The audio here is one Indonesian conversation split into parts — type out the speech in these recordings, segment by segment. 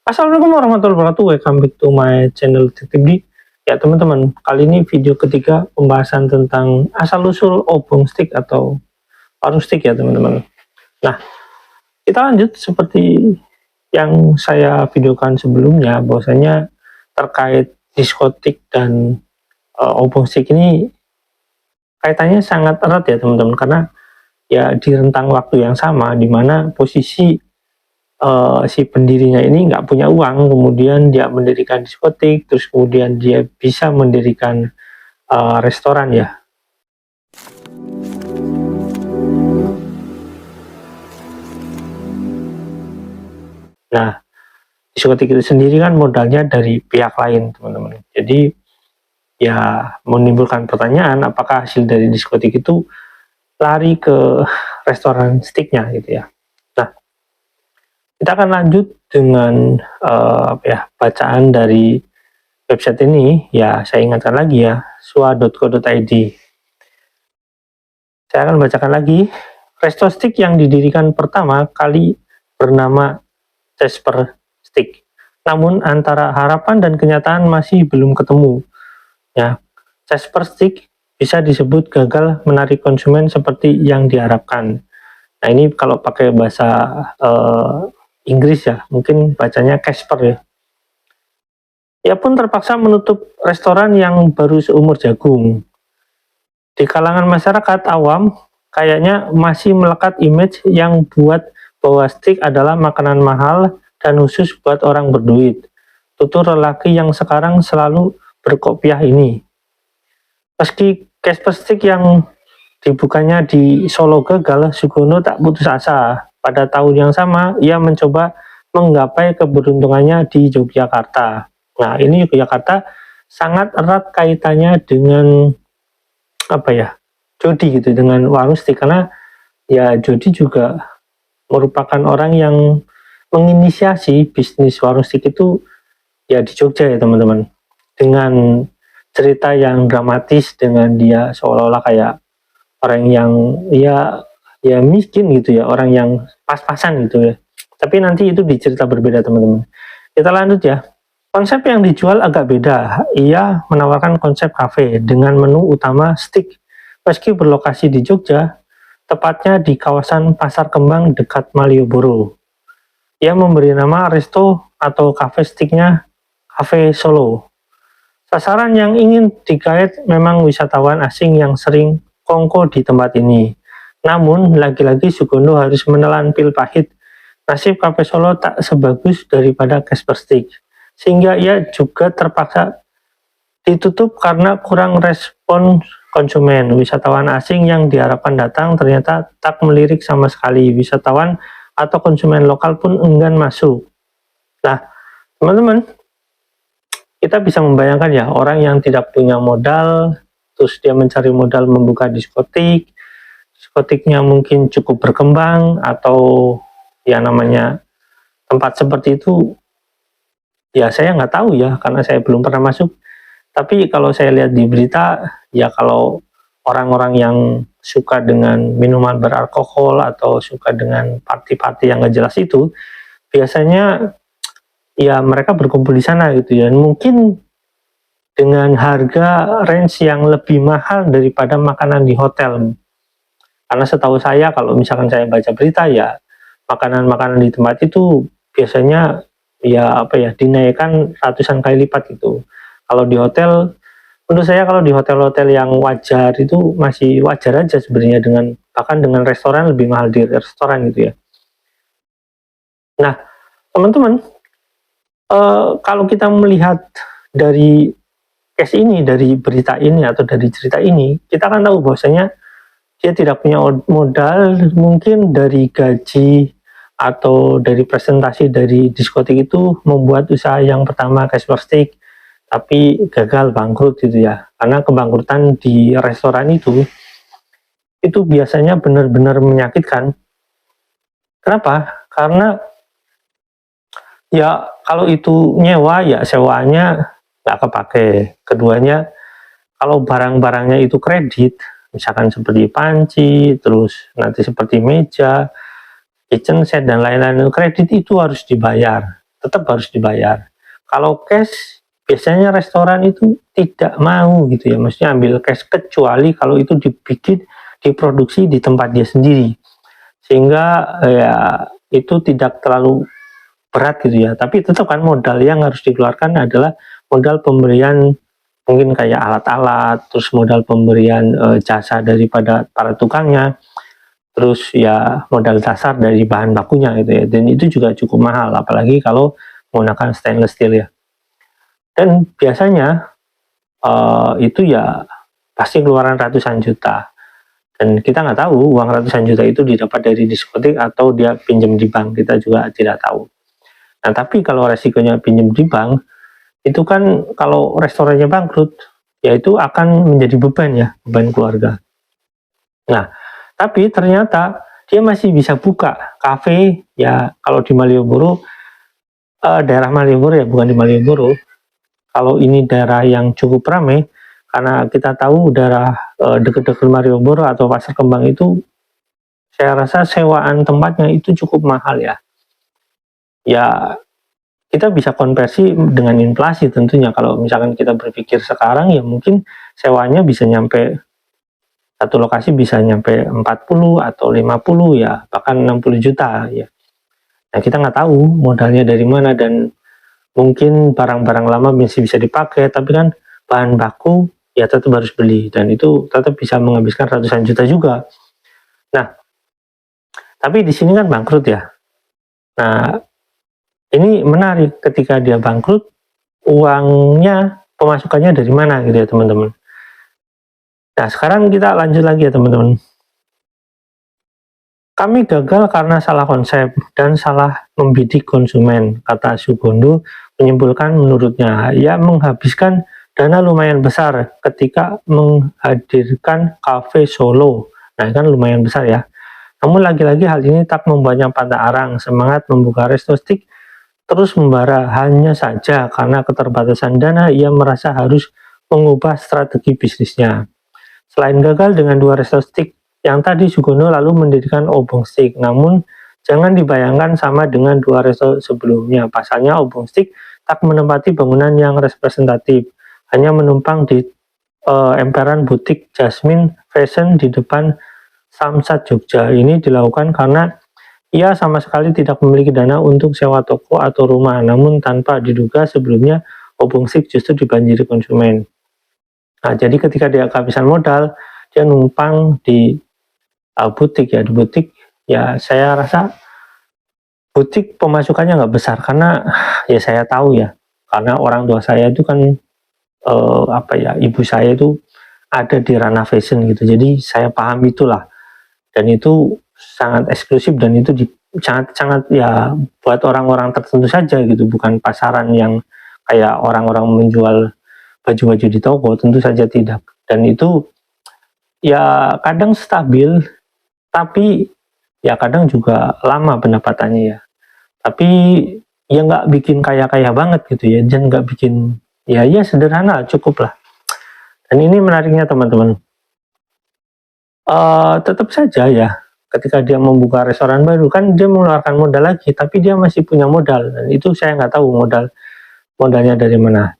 Assalamualaikum warahmatullahi wabarakatuh. Welcome back to my channel Detektif D. Ya teman-teman, kali ini video ketiga pembahasan tentang asal-usul obong stick atau warung stick ya teman-teman. Nah, kita lanjut seperti yang saya videokan sebelumnya, bahwasanya terkait diskotik dan obong stick ini kaitannya sangat erat ya teman-teman, karena ya di rentang waktu yang sama, di mana posisi si pendirinya ini nggak punya uang, kemudian dia mendirikan diskotik, terus kemudian dia bisa mendirikan restoran ya. Nah, diskotik itu sendiri kan modalnya dari pihak lain teman-teman. Jadi ya menimbulkan pertanyaan, apakah hasil dari diskotik itu lari ke restoran sticknya gitu ya. Nah, kita akan lanjut dengan bacaan dari website ini. Ya, saya ingatkan lagi ya, sua.co.id. Saya akan bacakan lagi. Resto Stick yang didirikan pertama kali bernama Casper Stick. Namun antara harapan dan kenyataan masih belum ketemu. Ya, Casper Stick bisa disebut gagal menarik konsumen seperti yang diharapkan. Nah, ini kalau pakai bahasa Inggris ya, mungkin bacanya Casper ya. Ia pun terpaksa menutup restoran yang baru seumur jagung. Di kalangan masyarakat awam, kayaknya masih melekat image yang buat bahwa stick adalah makanan mahal dan khusus buat orang berduit. Tutur lelaki yang sekarang selalu berkopiah ini. Meski Casper Stick yang dibukanya di Solo gagal, Sugono tak putus asa. Pada tahun yang sama, ia mencoba menggapai keberuntungannya di Yogyakarta. Nah, ini Yogyakarta sangat erat kaitannya dengan Jody gitu, dengan warung stick, karena ya Jody juga merupakan orang yang menginisiasi bisnis warung stick itu ya di Jogja ya teman-teman, dengan cerita yang dramatis, dengan dia seolah-olah kayak orang yang ya miskin gitu ya, orang yang pas-pasan gitu ya. Tapi nanti itu dicerita berbeda teman-teman. Kita lanjut ya. Konsep yang dijual agak beda. Ia menawarkan konsep kafe dengan menu utama stick. Meski berlokasi di Jogja, tepatnya di kawasan Pasar Kembang dekat Malioboro. Ia memberi nama resto atau cafe sticknya Cafe Solo. Sasaran yang ingin digait memang wisatawan asing yang sering kongko di tempat ini. Namun, lagi-lagi Sugondo harus menelan pil pahit. Nasib Cafe Solo tak sebagus daripada Casper Stick, sehingga ia juga terpaksa ditutup karena kurang respon konsumen. Wisatawan asing yang diharapkan datang ternyata tak melirik sama sekali. Wisatawan atau konsumen lokal pun enggan masuk. Nah, teman-teman, kita bisa membayangkan ya, orang yang tidak punya modal, terus dia mencari modal membuka diskotik, diskotiknya mungkin cukup berkembang, atau ya namanya tempat seperti itu, ya saya nggak tahu ya, karena saya belum pernah masuk. Tapi kalau saya lihat di berita, ya kalau orang-orang yang suka dengan minuman beralkohol atau suka dengan party-party yang nggak jelas itu, biasanya ya mereka berkumpul di sana gitu ya. Mungkin dengan harga range yang lebih mahal daripada makanan di hotel. Karena setahu saya, kalau misalkan saya baca berita ya, makanan-makanan di tempat itu biasanya ya dinaikkan ratusan kali lipat gitu. Kalau di hotel, menurut saya kalau di hotel-hotel yang wajar itu masih wajar aja sebenarnya, dengan bahkan dengan restoran lebih mahal di restoran gitu ya. Nah, teman-teman, kalau kita melihat dari case ini, dari berita ini atau dari cerita ini, kita akan tahu bahwasanya dia tidak punya modal, mungkin dari gaji atau dari presentasi dari diskotik itu membuat usaha yang pertama Casper Stick, tapi gagal, bangkrut gitu ya. Karena kebangkrutan di restoran itu biasanya benar-benar menyakitkan. Kenapa? Karena ya kalau itu nyewa, ya sewanya nggak kepake. Keduanya, kalau barang-barangnya itu kredit, misalkan seperti panci, terus nanti seperti meja, kitchen set dan lain-lain, kredit itu harus dibayar. tetap harus dibayar. Kalau cash, biasanya restoran itu tidak mau gitu ya, maksudnya ambil cash, kecuali kalau itu diproduksi di tempat dia sendiri, sehingga ya itu tidak terlalu berat gitu ya. Tapi tetap kan modal yang harus dikeluarkan adalah modal pemberian mungkin kayak alat-alat, terus modal pemberian jasa daripada para tukangnya, terus ya modal dasar dari bahan bakunya gitu ya. Dan itu juga cukup mahal, apalagi kalau menggunakan stainless steel ya. Dan biasanya itu ya pasti keluaran ratusan juta. Dan kita nggak tahu uang ratusan juta itu didapat dari diskotik atau dia pinjam di bank, kita juga tidak tahu. Nah, tapi kalau resikonya pinjam di bank, itu kan kalau restorannya bangkrut, ya itu akan menjadi beban ya, beban keluarga. Nah, tapi ternyata dia masih bisa buka kafe, ya kalau di Malioboro, daerah Malioboro ya, bukan di Malioboro. Kalau ini daerah yang cukup ramai, karena kita tahu daerah dekat-dekat Malioboro atau Pasar Kembang itu, saya rasa sewaan tempatnya itu cukup mahal ya. Ya, kita bisa konversi dengan inflasi tentunya. Kalau misalkan kita berpikir sekarang, ya mungkin sewanya bisa nyampe, satu lokasi bisa nyampe 40 atau 50 ya, bahkan 60 juta ya. Nah, kita nggak tahu modalnya dari mana, dan mungkin barang-barang lama masih bisa dipakai, tapi kan bahan baku ya tetap harus beli, dan itu tetap bisa menghabiskan ratusan juta juga. Nah, tapi di sini kan bangkrut ya. Nah, ini menarik, ketika dia bangkrut, uangnya, pemasukannya dari mana gitu ya teman-teman. Nah, sekarang kita lanjut lagi ya teman-teman. Kami gagal karena salah konsep dan salah membidik konsumen, kata Sugondo menyimpulkan. Menurutnya, ia menghabiskan dana lumayan besar ketika menghadirkan kafe Solo. Nah, kan lumayan besar ya. Namun lagi-lagi hal ini tak membuatnya patah arang. Semangat membuka resto stick terus membara. Hanya saja karena keterbatasan dana, ia merasa harus mengubah strategi bisnisnya. Selain gagal dengan 2 resto stick yang tadi, Sugondo lalu mendirikan Obong Stick. Namun jangan dibayangkan sama dengan 2 resto sebelumnya. Pasalnya Obong Stick tak menempati bangunan yang representatif, hanya menumpang di emperan butik Jasmine Fashion di depan Samsat Jogja. Ini dilakukan karena ia sama sekali tidak memiliki dana untuk sewa toko atau rumah. Namun tanpa diduga sebelumnya, Obong Stick justru dibanjiri konsumen. Nah, jadi ketika dia kehabisan modal, dia numpang di butik ya. Di butik ya, saya rasa butik pemasukannya nggak besar, karena ya saya tahu ya, karena orang tua saya itu kan ibu saya itu ada di ranah fashion gitu, jadi saya paham itulah. Dan itu sangat eksklusif, dan itu sangat ya buat orang-orang tertentu saja gitu, bukan pasaran yang kayak orang-orang menjual baju-baju di toko, tentu saja tidak. Dan itu ya kadang stabil, tapi ya kadang juga lama pendapatannya ya. Tapi ya nggak bikin kaya-kaya banget gitu ya, dan nggak bikin ya sederhana, cukup lah. Dan ini menariknya teman-teman. Tetap saja ya, ketika dia membuka restoran baru, kan dia mengeluarkan modal lagi, tapi dia masih punya modal, dan itu saya nggak tahu modalnya dari mana.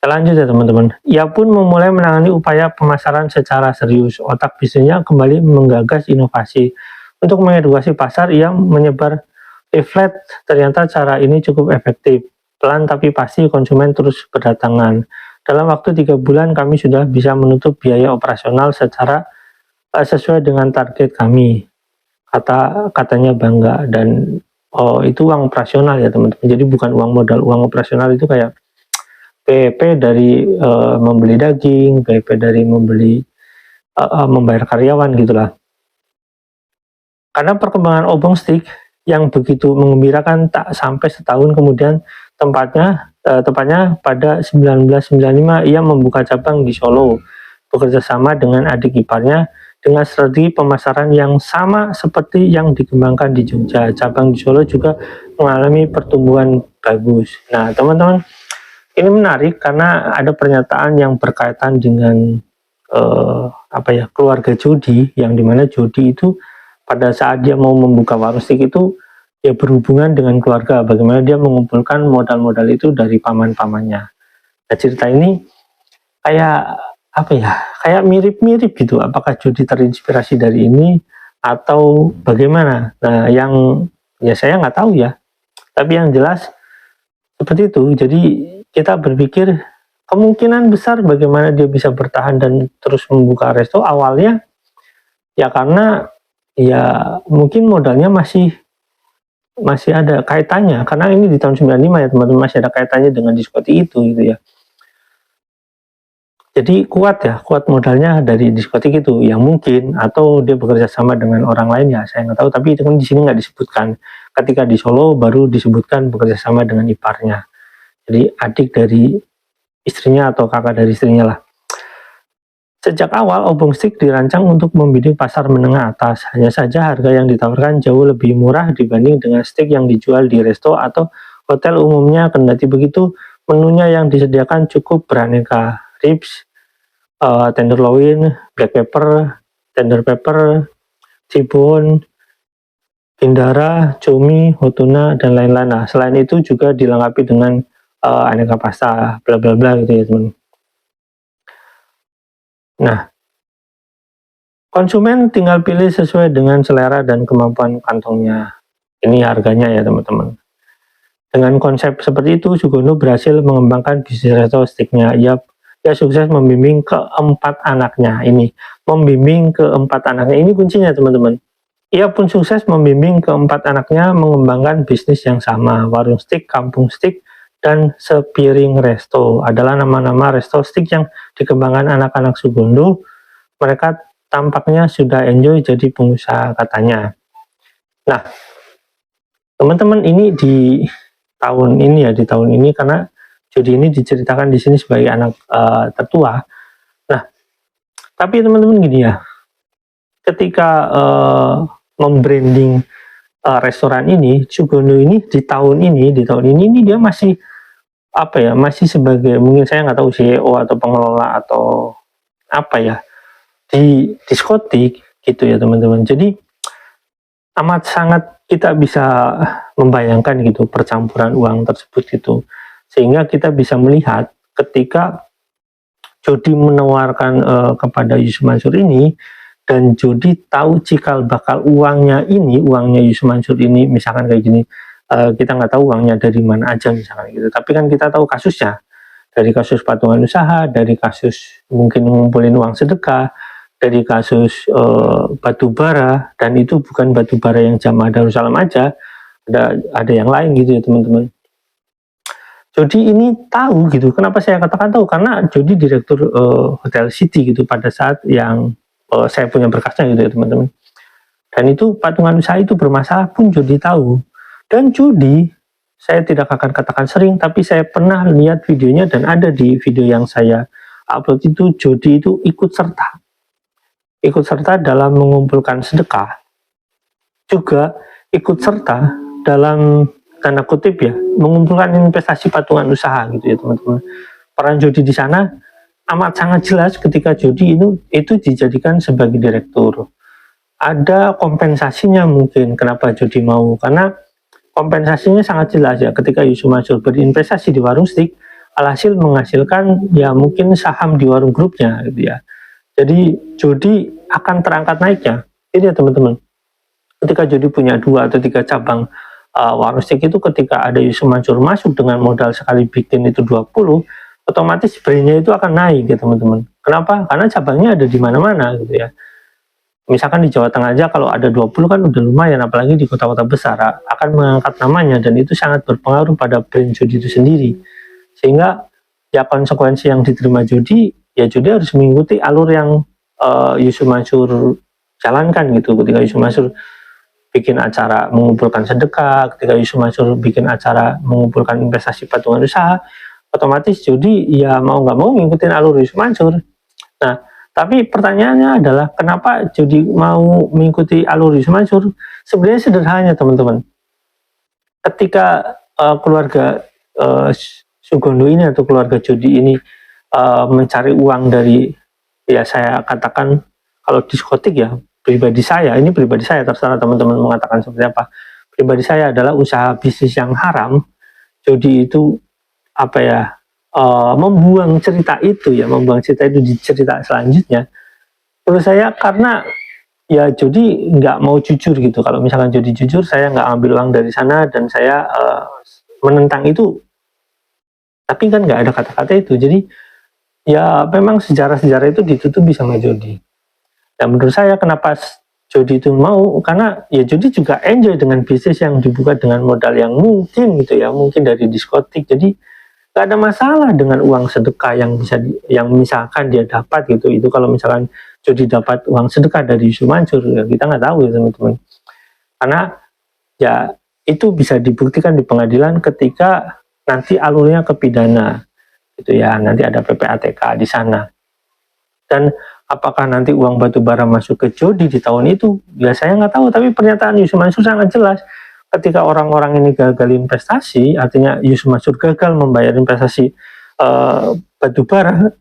Lanjut ya teman-teman. Ia pun memulai menangani upaya pemasaran secara serius. Otak bisnisnya kembali menggagas inovasi. Untuk mengedukasi pasar, ia menyebar leaflet. Ternyata cara ini cukup efektif. Pelan tapi pasti konsumen terus berdatangan. Dalam waktu 3 bulan kami sudah bisa menutup biaya operasional secara sesuai dengan target kami. Katanya bangga. Dan itu uang operasional ya teman-teman. Jadi bukan uang modal. Uang operasional itu kayak PP dari membeli daging, PP dari membeli membayar karyawan gitulah. Karena perkembangan Obong Stick yang begitu mengembirakan, tak sampai setahun kemudian, tepatnya pada 1995 ia membuka cabang di Solo, bekerja sama dengan adik iparnya dengan strategi pemasaran yang sama seperti yang dikembangkan di Jogja. Cabang di Solo juga mengalami pertumbuhan bagus. Nah teman-teman, ini menarik karena ada pernyataan yang berkaitan dengan keluarga Jody, yang dimana Jody itu pada saat dia mau membuka warung stick itu, ya berhubungan dengan keluarga, bagaimana dia mengumpulkan modal-modal itu dari paman-pamannya. Nah, cerita ini kayak apa ya, kayak mirip-mirip gitu, apakah Jody terinspirasi dari ini atau bagaimana. Nah, yang ya saya nggak tahu ya, tapi yang jelas seperti itu. Jadi kita berpikir kemungkinan besar bagaimana dia bisa bertahan dan terus membuka resto awalnya ya karena ya mungkin modalnya masih ada kaitannya, karena ini di tahun 95 ya teman-teman, masih ada kaitannya dengan diskotik itu gitu ya. Jadi kuat modalnya dari diskotik itu yang mungkin, atau dia bekerja sama dengan orang lain ya saya nggak tahu, tapi itu kan di sini nggak disebutkan. Ketika di Solo baru disebutkan bekerja sama dengan iparnya, jadi adik dari istrinya atau kakak dari istrinya lah. Sejak awal Obong Steak dirancang untuk membidik pasar menengah atas, hanya saja harga yang ditawarkan jauh lebih murah dibanding dengan steak yang dijual di resto atau hotel umumnya. Kendati begitu, menunya yang disediakan cukup beraneka: ribs, tenderloin, black pepper, tender pepper, T-bone, Gindara, cumi, hotuna, dan lain-lain. Nah, selain itu juga dilengkapi dengan aneka pasta, bla bla bla gitu ya teman. Nah, konsumen tinggal pilih sesuai dengan selera dan kemampuan kantongnya. Ini harganya ya teman-teman. Dengan konsep seperti itu, Sugondo berhasil mengembangkan bisnis resto steaknya. Ia sukses membimbing keempat anaknya. Ini membimbing keempat anaknya, ini kuncinya teman-teman. Ia pun sukses membimbing keempat anaknya mengembangkan bisnis yang sama. Warung steak, kampung steak, dan sepiring resto adalah nama-nama resto steak yang dikembangkan anak-anak Sugondo. Mereka tampaknya sudah enjoy jadi pengusaha katanya. Nah, teman-teman, ini di tahun ini karena Jody ini diceritakan di sini sebagai anak tertua. Nah, tapi teman-teman gini ya, ketika membranding restoran ini, Sugondo ini di tahun ini dia masih apa ya, masih sebagai, mungkin saya nggak tahu CEO atau pengelola atau apa ya, di diskotik gitu ya teman-teman. Jadi amat sangat kita bisa membayangkan gitu percampuran uang tersebut gitu, sehingga kita bisa melihat ketika Jody menawarkan kepada Yusuf Mansur ini, dan Jody tahu cikal bakal uangnya Yusuf Mansur ini, misalkan kayak gini, kita nggak tahu uangnya dari mana aja misalkan gitu, tapi kan kita tahu kasusnya, dari kasus patungan usaha, dari kasus mungkin ngumpulin uang sedekah, dari kasus batu bara, dan itu bukan batu bara yang Jamaah Darussalam aja, ada yang lain gitu ya teman-teman. Jody ini tahu gitu. Kenapa saya katakan tahu? Karena Jody direktur Hotel City gitu pada saat yang saya punya berkasnya gitu ya teman-teman. Dan itu patungan usaha itu bermasalah pun Jody tahu. Dan Jody, saya tidak akan katakan sering, tapi saya pernah lihat videonya, dan ada di video yang saya upload itu, Jody itu ikut serta dalam mengumpulkan sedekah, juga ikut serta dalam tanda kutip ya, mengumpulkan investasi patungan usaha gitu ya teman-teman. Peran Jody di sana amat sangat jelas ketika Jody itu dijadikan sebagai direktur. Ada kompensasinya mungkin kenapa Jody mau, karena kompensasinya sangat jelas ya, ketika Yusuf Mansur berinvestasi di warung steak, alhasil menghasilkan ya mungkin saham di warung grupnya gitu ya. Jadi Jody akan terangkat naiknya. Ini ya teman-teman, ketika Jody punya 2 atau 3 cabang warung steak itu, ketika ada Yusuf Mansur masuk dengan modal sekali bikin itu 20, otomatis brandnya itu akan naik ya teman-teman. Kenapa? Karena cabangnya ada di mana-mana gitu ya. Misalkan di Jawa Tengah aja kalau ada 20 kan udah lumayan, apalagi di kota-kota besar akan mengangkat namanya, dan itu sangat berpengaruh pada brand Jody itu sendiri. Sehingga ya konsekuensi yang diterima Jody, ya Jody harus mengikuti alur yang Yusuf Mansur jalankan gitu. Ketika Yusuf Mansur bikin acara mengumpulkan sedekah, ketika Yusuf Mansur bikin acara mengumpulkan investasi patungan usaha, otomatis Jody ya mau nggak mau ngikutin alur Yusuf Mansur. Nah, tapi pertanyaannya adalah kenapa Jody mau mengikuti alur Yusuf Mansur? Sebenarnya sederhana teman-teman. Ketika keluarga Sugondo ini atau keluarga Jody ini mencari uang dari, ya saya katakan kalau diskotik ya, pribadi saya, terserah teman-teman mengatakan seperti apa. pribadi saya adalah usaha bisnis yang haram. Judi itu apa ya, membuang cerita itu di cerita selanjutnya. Menurut saya karena ya judi nggak mau jujur gitu. Kalau misalkan judi jujur, saya nggak ambil uang dari sana dan saya menentang itu. Tapi kan nggak ada kata-kata itu. Jadi ya memang sejarah-sejarah itu ditutupi sama judi. Dan menurut saya kenapa judi itu mau, karena ya judi juga enjoy dengan bisnis yang dibuka dengan modal yang mungkin gitu ya, mungkin dari diskotik. Jadi nggak ada masalah dengan uang sedekah yang yang misalkan dia dapat gitu. Itu kalau misalkan judi dapat uang sedekah dari Yusuf Mansur, ya kita nggak tahu ya teman-teman. Karena ya itu bisa dibuktikan di pengadilan ketika nanti alurnya ke pidana gitu ya, nanti ada PPATK di sana. Dan apakah nanti uang batubara masuk ke judi di tahun itu? Ya saya nggak tahu, tapi pernyataan Yusuf Mansur sangat jelas. Ketika orang-orang ini gagal investasi, artinya Yusuf Mansur gagal membayar investasi batubara,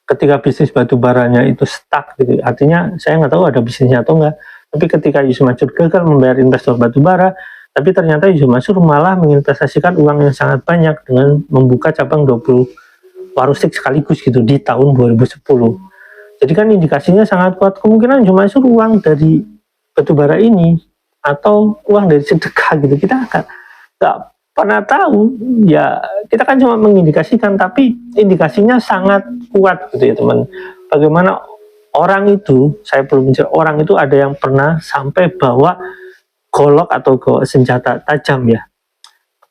ketika bisnis batubaranya itu stuck gitu, artinya saya nggak tahu ada bisnisnya atau enggak, tapi ketika Yusuf Mansur gagal membayar investor batubara, tapi ternyata Yusuf Mansur malah menginvestasikan uang yang sangat banyak dengan membuka cabang 20 warung-steak sekaligus gitu di tahun 2010. Jadi kan indikasinya sangat kuat kemungkinan Yusuf Mansur uang dari batubara ini atau uang dari sedekah gitu, kita nggak pernah tahu ya. Kita kan cuma mengindikasikan, tapi indikasinya sangat kuat gitu ya teman. Bagaimana orang itu, saya belum mencari orang itu ada yang pernah sampai bawa golok atau senjata tajam ya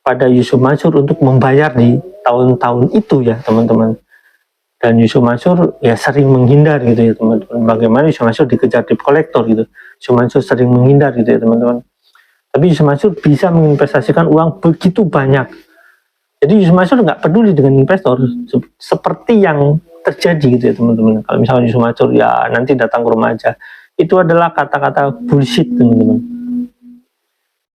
pada Yusuf Mansur untuk membayar di tahun-tahun itu ya teman-teman. Dan Yusuf Mansur ya sering menghindar gitu ya teman-teman. Bagaimana Yusuf Mansur dikejar debt collector gitu, Yusuf Mansur sering menghindar gitu ya teman-teman. Tapi Yusuf Mansur bisa menginvestasikan uang begitu banyak. Jadi Yusuf Mansur nggak peduli dengan investor, seperti yang terjadi gitu ya teman-teman. Kalau misalnya Yusuf Mansur ya nanti datang ke rumah aja, itu adalah kata-kata bullshit teman-teman.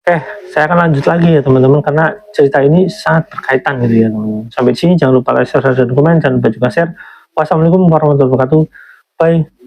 Oke, saya akan lanjut lagi ya teman-teman, karena cerita ini sangat berkaitan gitu ya teman-teman. Sampai di sini jangan lupa like, share, dan komen, jangan lupa juga share. Wassalamualaikum warahmatullahi wabarakatuh. Bye.